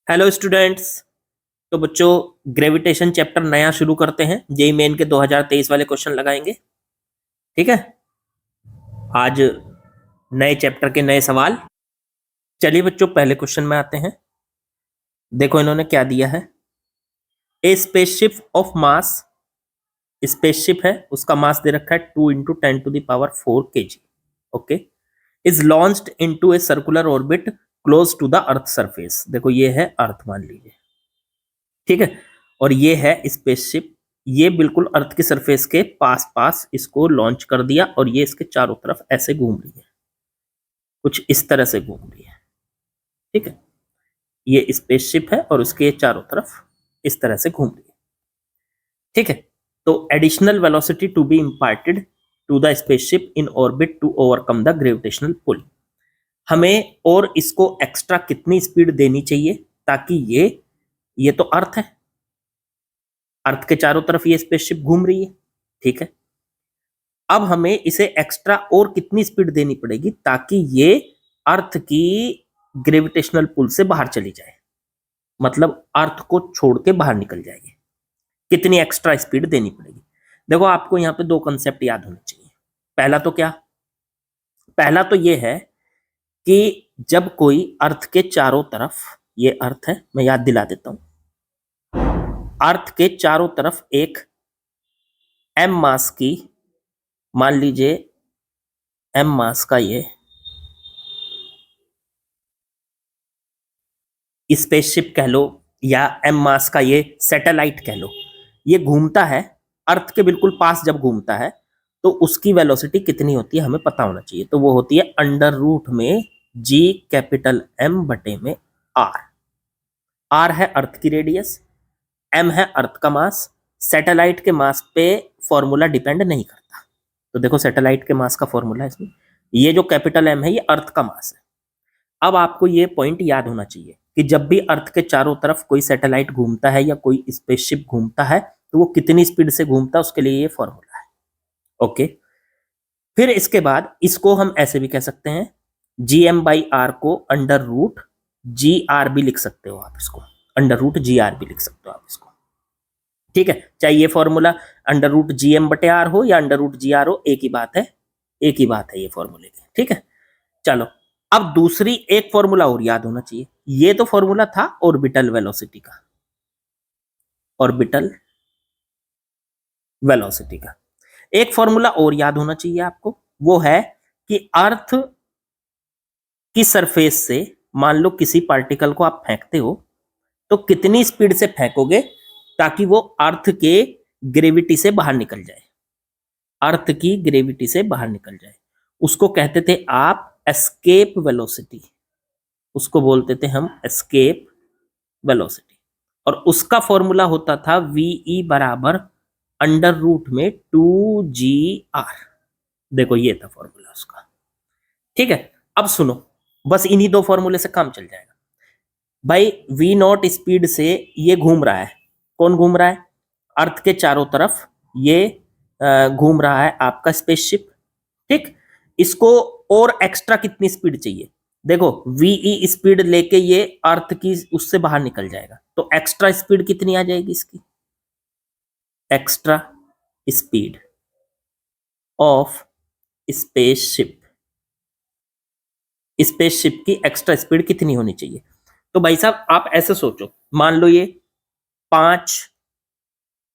Hello students. तो बच्चों, gravitation chapter नया शुरू करते हैं। जेई मेन के 2023 वाले क्वेश्चन लगाएंगे। ठीक है, आज नए चैप्टर के नए सवाल। चलिए बच्चों, पहले क्वेश्चन में आते हैं। देखो इन्होंने क्या दिया है। ए स्पेसशिप ऑफ मास, स्पेसशिप है, उसका मास दे रखा है 2 × 10⁴ kg। Okay, is launched into a circular orbit close to the earth surface. देखो ये है अर्थ मान लीजिए, ठीक है, और ये है स्पेसशिप। ये बिल्कुल अर्थ की सरफेस के पास पास इसको लॉन्च कर दिया और ये इसके चारों तरफ ऐसे घूम रही है, कुछ इस तरह से घूम रही है। ठीक है, ये स्पेसशिप है और उसके चारों तरफ इस तरह से घूम रही है। ठीक है, तो additional velocity to be imparted to the spaceship in orbit to overcome the gravitational pull. हमें और इसको एक्स्ट्रा कितनी स्पीड देनी चाहिए ताकि ये तो अर्थ है, अर्थ के चारों तरफ ये स्पेसशिप घूम रही है। ठीक है, अब हमें इसे एक्स्ट्रा और कितनी स्पीड देनी पड़ेगी ताकि ये अर्थ की ग्रेविटेशनल पुल से बाहर चली जाए, मतलब अर्थ को छोड़ के बाहर निकल जाएगी। कितनी एक्स्ट्रा स्पीड देनी पड़ेगी। देखो आपको यहां पे दो कंसेप्ट याद होने चाहिए। पहला तो क्या, पहला तो ये है कि जब कोई अर्थ के चारों तरफ, ये अर्थ है, मैं याद दिला देता हूं, अर्थ के चारों तरफ एक एम मास की, मान लीजिए एम मास का ये स्पेसशिप कह लो या एम मास का ये सैटेलाइट कह लो, ये घूमता है अर्थ के बिल्कुल पास। जब घूमता है तो उसकी वेलोसिटी कितनी होती है हमें पता होना चाहिए। तो वो होती है √G⁻M/में आर। आर है अर्थ की रेडियस, एम है अर्थ का मास। सैटेलाइट के मास पे फॉर्मूला डिपेंड नहीं करता। तो देखो सैटेलाइट के मास का फॉर्मूला है इसमें, ये जो कैपिटल एम है ये अर्थ का मास है। अब आपको ये पॉइंट याद होना चाहिए कि जब भी अर्थ के चारों तरफ कोई सैटेलाइट घूमता है या कोई स्पेसशिप घूमता है तो वो कितनी स्पीड से घूमता है, उसके लिए ये फॉर्मूला है। ओके, फिर इसके बाद इसको हम ऐसे भी कह सकते हैं, GM/R को √GR भी लिख सकते हो आप, इसको √GR भी लिख सकते हो आप इसको। ठीक है, चाहे ये फॉर्मूला √GM/R हो या √GR हो, एक ही बात है, एक ही बात है ये फॉर्मूले की। ठीक है, चलो अब दूसरी एक फॉर्मूला और याद होना चाहिए। ये तो फॉर्मूला था ऑर्बिटल वेलोसिटी का, ऑर्बिटल वेलोसिटी का। एक फॉर्मूला और याद होना चाहिए आपको, वो है कि अर्थ की सरफेस से मान लो किसी पार्टिकल को आप फेंकते हो तो कितनी स्पीड से फेंकोगे ताकि वो अर्थ के ग्रेविटी से बाहर निकल जाए, अर्थ की ग्रेविटी से बाहर निकल जाए। उसको कहते थे आप एस्केप वेलोसिटी, उसको बोलते थे हम एस्केप वेलोसिटी। और उसका फॉर्मूला होता था VE √2GR। देखो ये था फॉर्मूला उसका। ठीक है, अब सुनो, बस इन्हीं दो फॉर्मूले से काम चल जाएगा। भाई V0 स्पीड से ये घूम रहा है, कौन घूम रहा है, अर्थ के चारों तरफ ये घूम रहा है आपका स्पेसशिप। ठीक, इसको और एक्स्ट्रा कितनी स्पीड चाहिए। देखो VE स्पीड लेके ये अर्थ की उससे बाहर निकल जाएगा, तो एक्स्ट्रा स्पीड कितनी आ जाएगी इसकी, extra speed of spaceship, spaceship की एक्स्ट्रा स्पीड कितनी होनी चाहिए। तो भाई साहब आप ऐसे सोचो, मान लो ये 5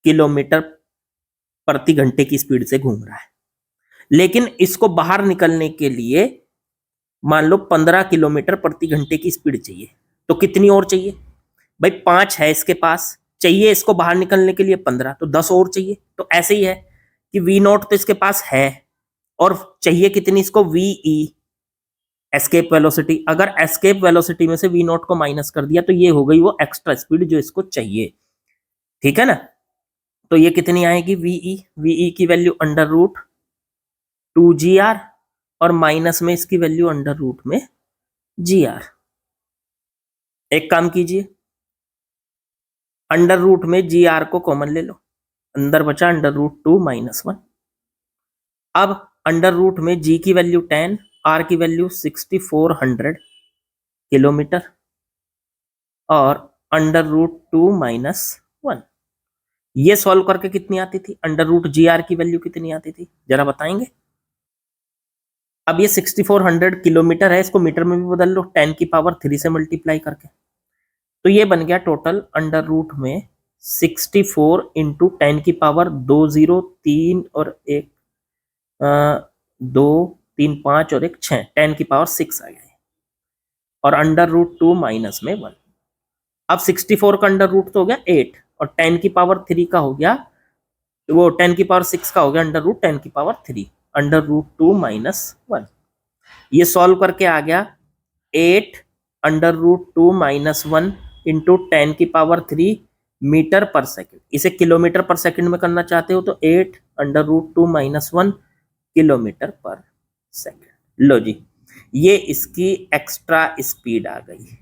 किलोमीटर प्रति घंटे की स्पीड से घूम रहा है, लेकिन इसको बाहर निकलने के लिए मान लो 15 किलोमीटर प्रति घंटे की स्पीड चाहिए। तो कितनी और चाहिए भाई, 5 है इसके पास, चाहिए इसको बाहर निकलने के लिए 15, तो 10 और चाहिए। तो ऐसे ही है कि V0 तो इसके पास है और चाहिए कितनी इसको, VE एस्केप वेलोसिटी। अगर एस्केप वेलोसिटी में से V0 को माइनस कर दिया तो ये हो गई वो एक्स्ट्रा स्पीड जो इसको चाहिए। ठीक है ना, तो ये कितनी आएगी VE की वैल्यू √2GR और माइनस में इसकी वैल्यू √GR। एक काम कीजिए, √ में GR को कॉमन ले लो, अंदर बचा √2 - 1। अब √ में G की वैल्यू 10, R की वैल्यू 6400 किलोमीटर, और अंडर रूट 2 माइनस 1। ये सॉल्व करके कितनी आती थी? अंडर रूट जी आर की वैल्यू कितनी आती थी, जरा बताएंगे? अब ये 6400 किलोमीटर है, इसको मीटर में भी बदल लो 10 की पावर 3 से मल्टीप्लाई करके, तो ये बन गया टोटल अंडर रूट में 64 इंटू 10 की पावर 20 3 और 1 2 3 5 और 1 6, 10 की पावर 6 आ गया, और अंडर रूट 2 माइनस में 1। अब 64 का अंडर रूट तो हो गया 8, और 10 की पावर 3 का हो गया, वो 10 की पावर 6 का हो गया अंडर रूट 10 की पावर 3, अंडर रूट 2 माइनस 1। ये सॉल्व करके आ गया 8 अंडर रूट 2 माइनस 1 इंटू 10 की पावर 3 मीटर पर सेकेंड। इसे किलोमीटर पर सेकेंड में करना चाहते हो तो 8 अंडर रूट 2 माइनस 1 किलोमीटर पर सेकेंड। लो जी, ये इसकी एक्स्ट्रा स्पीड आ गई,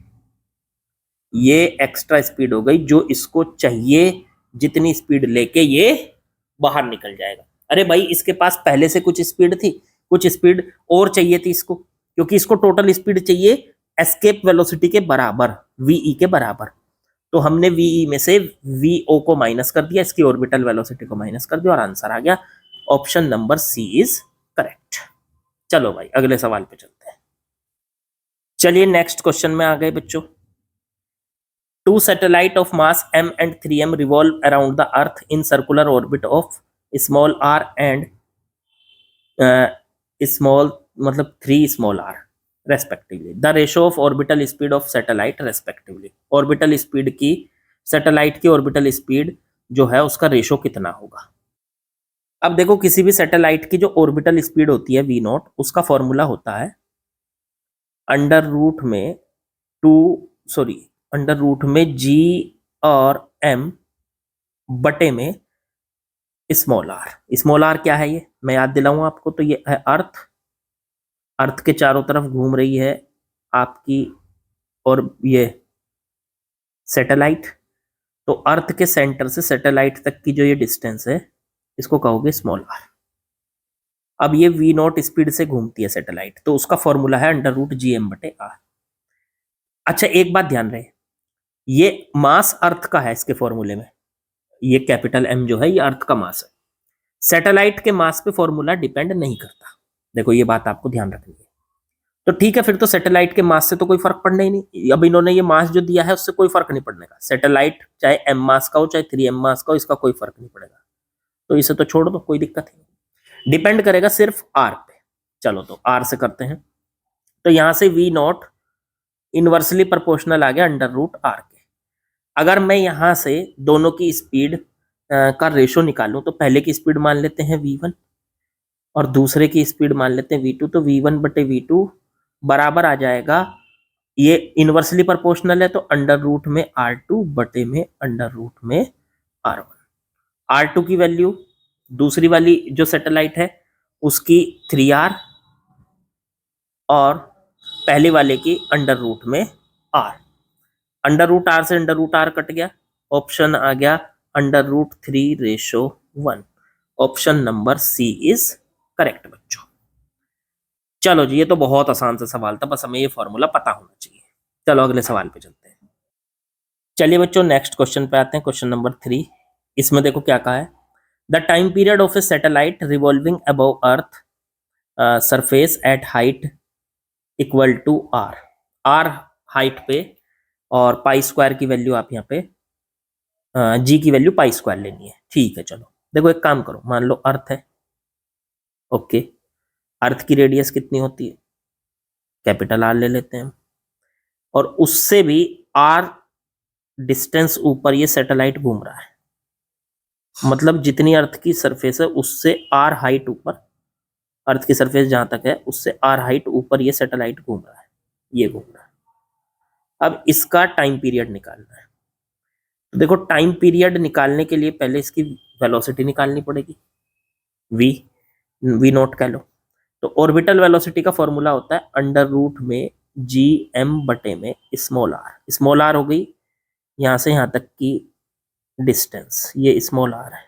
ये एक्स्ट्रा स्पीड हो गई जो इसको चाहिए, जितनी स्पीड लेके ये बाहर निकल जाएगा। अरे भाई, इसके पास पहले से कुछ स्पीड थी, कुछ स्पीड और चाहिए थी इसको, क्योंकि इसको टोटल स्पीड चाहिए एस्केप वेलोसिटी के बराबर, वीई के बराबर। तो हमने वीई में से वीओ को माइनस कर दिया, इसकी ऑर्बिटल वेलोसिटी को माइनस कर दिया, और आंसर आ गया option number C is correct. चलो भाई, अगले सवाल पे चलते हैं। चलिए नेक्स्ट क्वेश्चन में आ गए बच्चों। Two satellites of mass m and 3m revolve around the Earth in circular orbit of small r and small मतलब 3 small r respectively. The ratio of orbital speed of satellite respectively. Orbital speed की, satellite की orbital speed जो है उसका ratio कितना होगा? अब देखो, किसी भी सैटेलाइट की जो ऑर्बिटल स्पीड होती है v नॉट, उसका फॉर्मूला होता है अंडर रूट में अंडर रूट में g और m बटे में स्मॉल आर। स्मॉल आर क्या है, ये मैं याद दिलाऊं आपको, तो ये है अर्थ। अर्थ के चारों तरफ घूम रही है आपकी, और ये सैटेलाइट, तो अर्थ के सेंटर से सैटेलाइट तक की जो ये डिस्टेंस है, इसको कहोगे स्मॉल आर। अब ये वी नॉट स्पीड से घूमती है सैटेलाइट, तो उसका फॉर्मूला है अंडर रूट जी एम बटे आर। अच्छा, एक बात ध्यान रहे, ये मास अर्थ का है इसके फॉर्मूले में, ये कैपिटल एम जो है ये अर्थ का मास है, सैटेलाइट के मास पे फॉर्मूला डिपेंड नहीं करता। देखो, ये बात आपको ध्यान रखनी है। तो ठीक है, फिर तो सैटेलाइट के मास से तो कोई फर्क पड़ना ही नहीं। अब इन्होंने ये मास जो दिया है उससे कोई फर्क नहीं पड़ने का। सैटेलाइट चाहे एम मास का हो चाहे 3m मास का हो, इसका कोई फर्क नहीं पड़ेगा, तो इसे तो छोड़ दो, कोई दिक्कत नहीं। डिपेंड करेगा सिर्फ आर पे। चलो तो आर से करते हैं। तो यहां से वी नॉट इनवर्सली प्रोपोर्शनल आ गया अंडर रूट आर के। अगर मैं यहां से दोनों की स्पीड का रेशो निकालूं, तो पहले की स्पीड मान लेते हैं v1 और दूसरे की स्पीड मान लेते हैं v2, तो v1 बटे v2 बराबर आ जाएगा, ये इनवर्सली प्रोपोर्शनल है तो अंडर रूट में r2 बटे में अंडर रूट में r1। r2 की वैल्यू दूसरी वाली जो सैटेलाइट है उसकी 3r, और पहले वाले की अंडर रूट में r। अंडर रूट आर से अंडर रूट आर कट गया, ऑप्शन आ गया under root 3:1। Option number C is correct बच्चों। चलो जी, ये तो बहुत आसान सा सवाल था, बस हमें ये फॉर्मूला पता होना चाहिए। चलो अगले सवाल पे चलते हैं। चलिए बच्चों, नेक्स्ट क्वेश्चन पे आते हैं, क्वेश्चन नंबर 3। इसमें देखो क्या कहा है, the time period of a satellite revolving above earth surface at height equal to R. R height पे, और पाई स्क्वायर की वैल्यू आप यहाँ पे जी की वैल्यू पाई स्क्वायर लेनी है। ठीक है, चलो देखो एक काम करो, मान लो अर्थ है, ओके, अर्थ की रेडियस कितनी होती है, कैपिटल आर ले लेते हैं, और उससे भी आर डिस्टेंस ऊपर ये सैटेलाइट घूम रहा है, मतलब जितनी अर्थ की सरफेस है उससे आर हाइट ऊपर, अर्थ की सरफेस जहां तक है उससे आर हाइट ऊपर ये सैटेलाइट घूम रहा है, ये घूम रहा है। अब इसका टाइम पीरियड निकालना है। तो देखो, टाइम पीरियड निकालने के लिए पहले इसकी वेलोसिटी निकालनी पड़ेगी, वी नॉट कह लो। तो ऑर्बिटल वेलोसिटी का फॉर्मूला होता है अंडर रूट में जी एम बटे में स्मॉल आर। स्मॉल आर हो गई यहां से यहां तक की डिस्टेंस, ये स्मॉल आर है,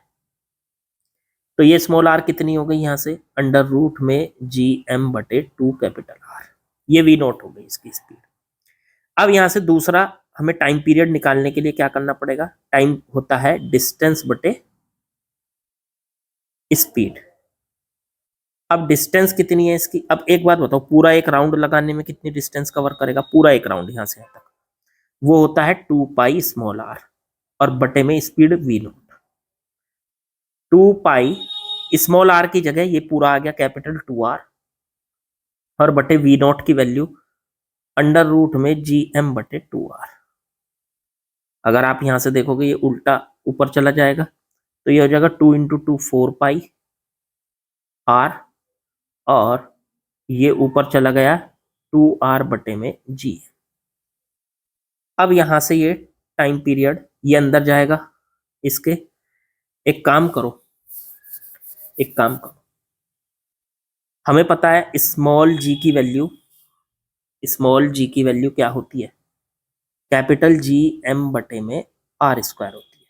तो ये स्मॉल आर कितनी हो गई यहां से अंडर रूट में जी एम बटे 2 कैपिटल आर। ये वी नॉट हो गई इसकी स्पीड। अब यहां से दूसरा हमें टाइम पीरियड निकालने के लिए क्या करना पड़ेगा, टाइम होता है डिस्टेंस बटे स्पीड। अब डिस्टेंस कितनी है इसकी, अब एक बात बताओ, पूरा एक राउंड लगाने में कितनी डिस्टेंस कवर करेगा, पूरा एक राउंड यहां से यहां तक, वो होता है 2 पाई स्मॉल आर, और बटे में speed v naught. 2 pi small r की जगह ये पूरा आ गया कैपिटल 2 आर, और बटे वी नॉट की वैल्यू अंडर रूट में GM/2 आर। अगर आप यहां से देखोगे ये उल्टा ऊपर चला जाएगा, तो ये हो जाएगा 2 × 2 4 पाई आर, और ये ऊपर चला गया 2R/G। अब यहां से ये टाइम पीरियड ये अंदर जाएगा इसके। एक काम करो, हमें पता है स्मॉल जी की वैल्यू क्या होती है, कैपिटल GM/R² होती है।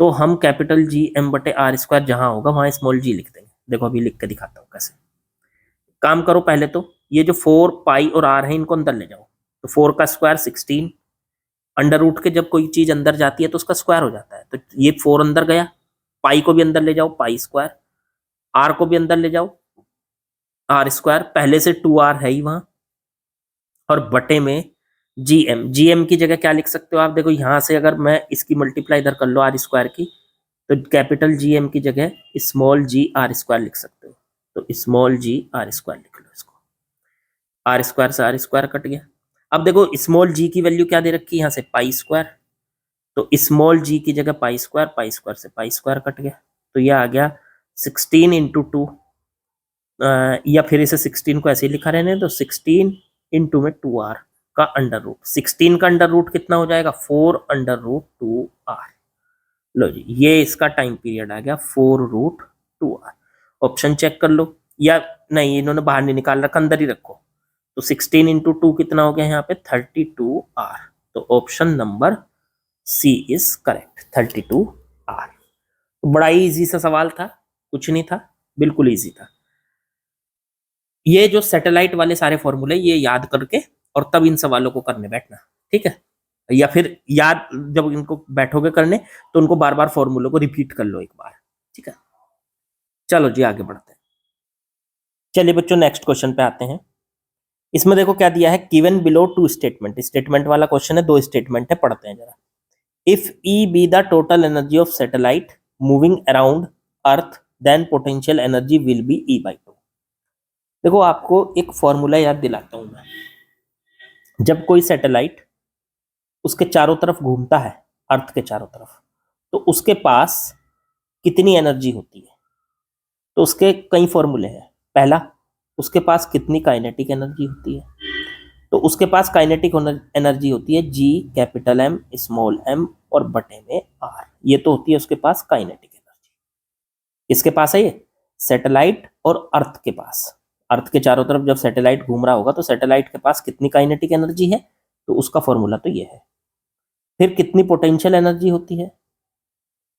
तो हम कैपिटल GM/R² जहां होगा वहां स्मॉल जी लिख देंगे। देखो अभी लिख के दिखाता हूं कैसे। काम करो, पहले तो ये जो 4 पाई और आर है इनको अंदर ले जाओ, तो 4 का स्क्वायर 16, अंडर रूट के जब कोई चीज अंदर जाती है तो उसका स्क्वायर हो जाता है, तो ये 4 अंदर गया, पाई को भी अंदर ले जाओ पाई², आर को भी अंदर ले जाओ R², पहले से 2R है ही वहां, और बटे में GM की जगह क्या लिख सकते हो आप, देखो यहां से अगर मैं इसकी मल्टीप्लाई इधर कर लो R² की, तो कैपिटल GM की जगह स्मॉल g R² लिख सकते हो, तो स्मॉल g R² लिख लो इसको, R² से R² कट गया। अब देखो स्मॉल g की वैल्यू क्या दे रखी है यहां से पाई², तो स्मॉल g की जगह पाई² से पाई² कट गया, तो ये आ गया 16 × 2, या फिर इसे 16 को ऐसे ही लिखा रहने, तो 16 × में 2R का अंडर रूट, 16 का अंडर रूट कितना हो जाएगा 4√2R। लो जी, ये इसका टाइम पीरियड आ गया 4√2R। ऑप्शन चेक कर लो, या नहीं इन्होंने बाहर नहीं निकाल रखा, अंदर ही रखो, तो 16 × 2 कितना हो गया यहाँ पे 32R। तो option number C is correct, 32R। तो बड़ा ही इजी सा सवाल था, कुछ नहीं था, बिल्कुल इजी था। ये जो सैटेलाइट वाले सारे फॉर्मूले ये याद करके और तब इन सवालों को करने बैठना, ठीक है, या फिर याद जब इनको बैठोगे करने तो उनको बार बार फॉर्मूलों को रिपीट कर लो एक बार, ठीक है। चलो जी आगे बढ़ते हैं। चलिए बच्चों नेक्स्ट क्वेश्चन पे आते हैं। इसमें देखो क्या दिया है, गिवन बिलो 2 स्टेटमेंट, स्टेटमेंट वाला क्वेश्चन है, 2 स्टेटमेंट है, पढ़ते हैं जरा। If E be the total energy of satellite moving around earth, then potential energy will be E/2। देखो आपको एक फॉर्मूला याद दिलाता हूं मैं। जब कोई सैटेलाइट उसके चारों तरफ घूमता है, अर्थ के चारों तरफ, तो उसके पास कितनी एनर्जी होती है, तो उसके कई फॉर्मूले हैं। पहला, उसके पास कितनी काइनेटिक एनर्जी होती है, तो उसके पास काइनेटिक एनर्जी होती है G(M)(m) और बटे में R। ये तो होती है उसके पास काइनेटिक एनर्जी। किसके पास है ये, सैटेलाइट और अर्थ के पास। अर्थ के चारों तरफ जब सैटेलाइट घूम रहा होगा तो सैटेलाइट के पास कितनी काइनेटिक एनर्जी है, तो उसका फॉर्मूला तो ये है। फिर कितनी पोटेंशियल एनर्जी होती है,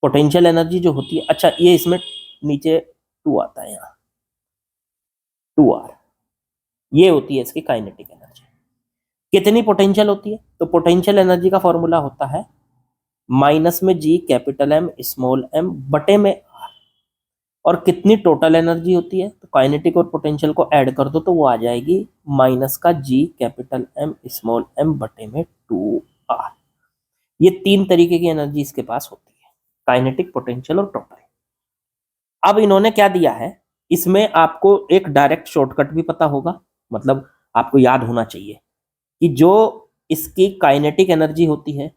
पोटेंशियल एनर्जी जो होती है, अच्छा ये इसमें नीचे 2 आता है, यहाँ 2R, ये होती है इसकी काइनेटिक एनर्जी। कितनी पोटेंशियल होती है, तो पोटेंशियल एनर्जी का फॉर्मूला होता है -में G(M)(m) बटे में R। और कितनी टोटल एनर्जी होती है, तो काइनेटिक और पोटेंशियल को ऐड कर दो तो वो आ जाएगी -G(M)(m) बटे में 2R। ये 3 तरीके की एनर्जी इसके पास होती है, काइनेटिक, पोटेंशियल और टोटल। अब इन्होंने क्या दिया है, इसमें आपको एक डायरेक्ट शॉर्टकट भी पता होगा, मतलब आपको याद होना चाहिए कि जो इसकी काइनेटिक एनर्जी होती है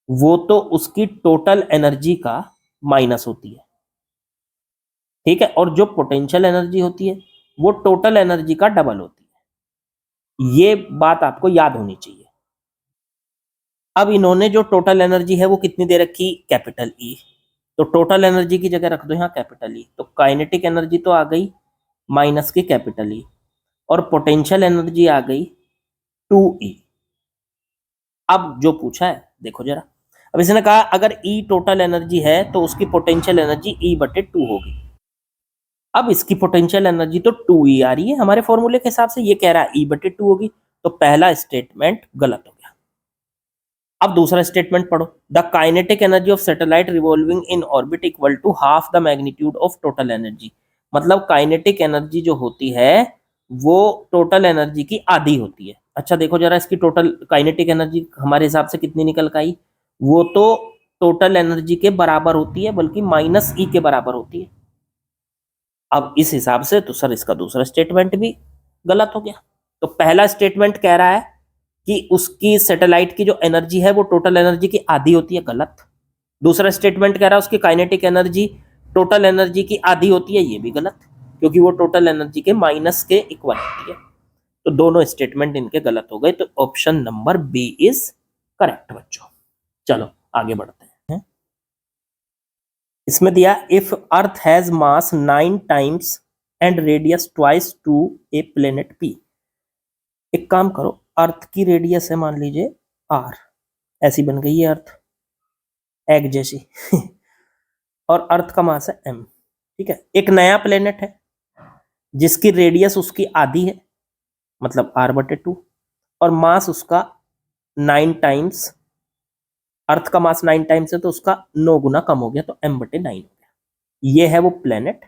वो तो उसकी टोटल एनर्जी का माइनस होती है, ठीक है, और जो पोटेंशियल एनर्जी होती है वो टोटल एनर्जी का डबल होती है। ये बात आपको याद होनी चाहिए। अब इन्होंने जो टोटल एनर्जी है वो कितनी दे रखी, कैपिटल E, तो टोटल एनर्जी की जगह रख दो यहाँ कैपिटल E, तो काइनेटिक एनर्जी तो आ गई माइनस की कैपिटल E, और पोटेंशियल एनर्जी आ गई 2E। अब जो पूछा है देखो जरा, अब इसने कहा अगर E टोटल एनर्जी है तो उसकी पोटेंशियल एनर्जी E/2 होगी। अब इसकी पोटेंशियल एनर्जी तो 2E आ रही है हमारे फॉर्मूले के हिसाब से, ये कह रहा है E/2 होगी, तो पहला स्टेटमेंट गलत हो गया। अब दूसरा स्टेटमेंट पढ़ो, the kinetic energy of satellite revolving in orbit equal to half the magnitude of total energy. मतलब काइनेटिक एनर्जी जो होती है वो टोटल एनर्जी की आधी होती है। अच्छा देखो जरा, इसकी टोटल काइनेटिक एनर्जी हमारे हिसाब से कितनी निकल के आई, वो तो टोटल एनर्जी के बराबर होती है, बल्कि माइनस ई के बराबर होती है। अब इस हिसाब से तो सर इसका दूसरा स्टेटमेंट भी गलत हो गया। तो पहला स्टेटमेंट कह रहा है कि उसकी सैटेलाइट की जो एनर्जी है वो टोटल एनर्जी की आधी होती है, गलत। दूसरा स्टेटमेंट कह रहा है उसकी काइनेटिक एनर्जी टोटल एनर्जी की आधी होती है, ये भी गलत, क्योंकि वो टोटल एनर्जी के माइनस के इक्वल होती है। तो दोनों स्टेटमेंट इनके गलत हो गए, तो option number B is correct बच्चों। चलो आगे बढ़ते हैं। इसमें दिया if earth has mass 9 times and radius twice to a planet P. एक काम करो, अर्थ की रेडियस है मान लीजिए आर, ऐसी बन गई है अर्थ, एग जैसी और अर्थ का मास है एम, ठीक है। एक नया प्लेनेट है जिसकी रेडियस उसकी आधी है, मतलब r/2, और मास उसका 9 टाइम्स, अर्थ का मास 9 टाइम्स है तो उसका 9 गुना कम हो गया, तो m/9 हो गया। ये है वो प्लेनेट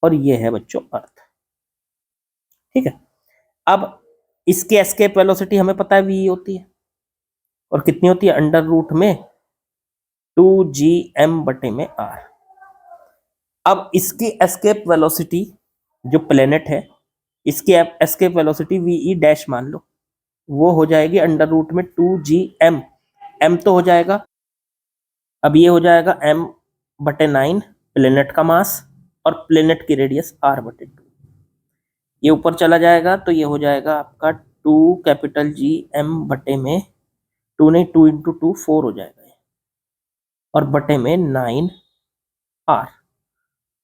और ये है बच्चों अर्थ, ठीक है। अब इसकी एस्केप वेलोसिटी हमें पता है v होती है, और कितनी होती है, √2gm/r। अब इसकी एस्केप वेलोसिटी जो प्लेनेट है, इसकी एस्केप वेलोसिटी वी डैश मान लो, वो हो जाएगी √2gm, m तो हो जाएगा, अब ये हो जाएगा m/9 प्लेनेट का मास और प्लेनेट की रेडियस r/2। ये ऊपर चला जाएगा तो ये हो जाएगा आपका 2G m/में 2 नहीं 2 × 2 4 हो जाएगा, और बटे में 9r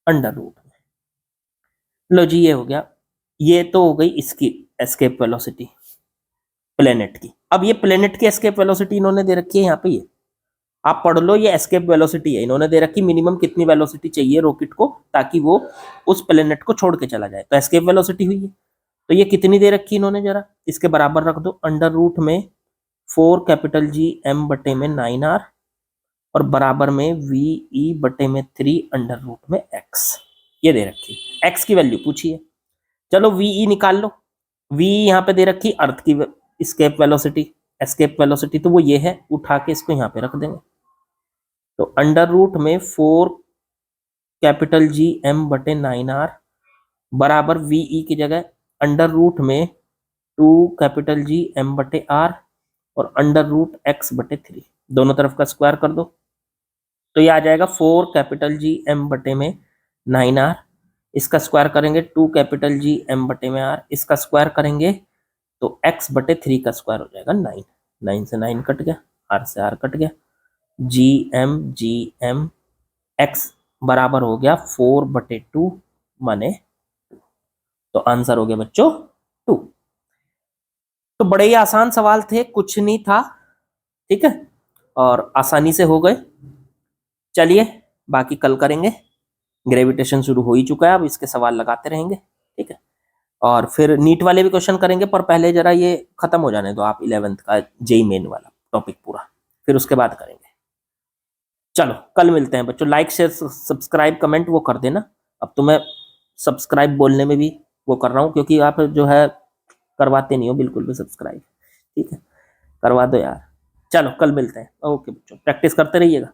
√। लो जी, ये हो गया। ये तो हो गई इसकी एस्केप वेलोसिटी प्लेनेट की। अब ये प्लेनेट की एस्केप वेलोसिटी इन्होंने दे रखी है यहाँ पे, ये आप पढ़ लो, ये एस्केप वेलोसिटी है, इन्होंने दे रखी मिनिमम कितनी वेलोसिटी चाहिए रॉकेट को ताकि वो उस प्लेनेट को छोड़ के चला जाए, तो एस्केप वेलोसिटी हुई है। तो ये कितनी दे रखी इन्होंने, जरा इसके बराबर रख दो, √4G m/में 9r और बराबर में VE/3 ये दे रखी। x की वैल्यू पूछिए, चलो VE निकाल लो। VE यहाँ पे दे रखी अर्थ की एस्केप वेलोसिटी, तो वो ये है, उठा के इसको यहाँ पे रख देंगे। तो √G m/9r बराबर VE की जगह √2G m/r और √x/3, दोनों तरफ का स्क्वायर कर दो, तो ये आ जाएगा 4G m/9r, इसका स्क्वायर करेंगे 2G m/r, इसका स्क्वायर करेंगे तो x/3 का स्क्वायर हो जाएगा 9, 9 से 9 कट गया, r से r कट गया, G m x बराबर हो गया 4/2 माने 2। तो आंसर हो गया बच्चों 2। तो बड़े ही आसान सवाल थे, कुछ नहीं था, ठीक है, और आसानी से हो गए। चलिए बाकी कल करेंगे, ग्रेविटेशन शुरू हो ही चुका है, अब इसके सवाल लगाते रहेंगे, ठीक है। और फिर नीट वाले भी क्वेश्चन करेंगे, पर पहले जरा ये खत्म हो जाने दो आप 11th का जेई मेन वाला टॉपिक पूरा, फिर उसके बाद करेंगे। चलो कल मिलते हैं बच्चों। लाइक शेयर सब्सक्राइब कमेंट वो कर देना। अब तो मैं सब्सक्राइब बोलने में भी वो कर रहा हूँ, क्योंकि आप जो है करवाते नहीं हो बिल्कुल भी सब्सक्राइब, ठीक है, करवा दो यार। चलो कल मिलते हैं, ओके बच्चों, प्रैक्टिस करते रहिएगा।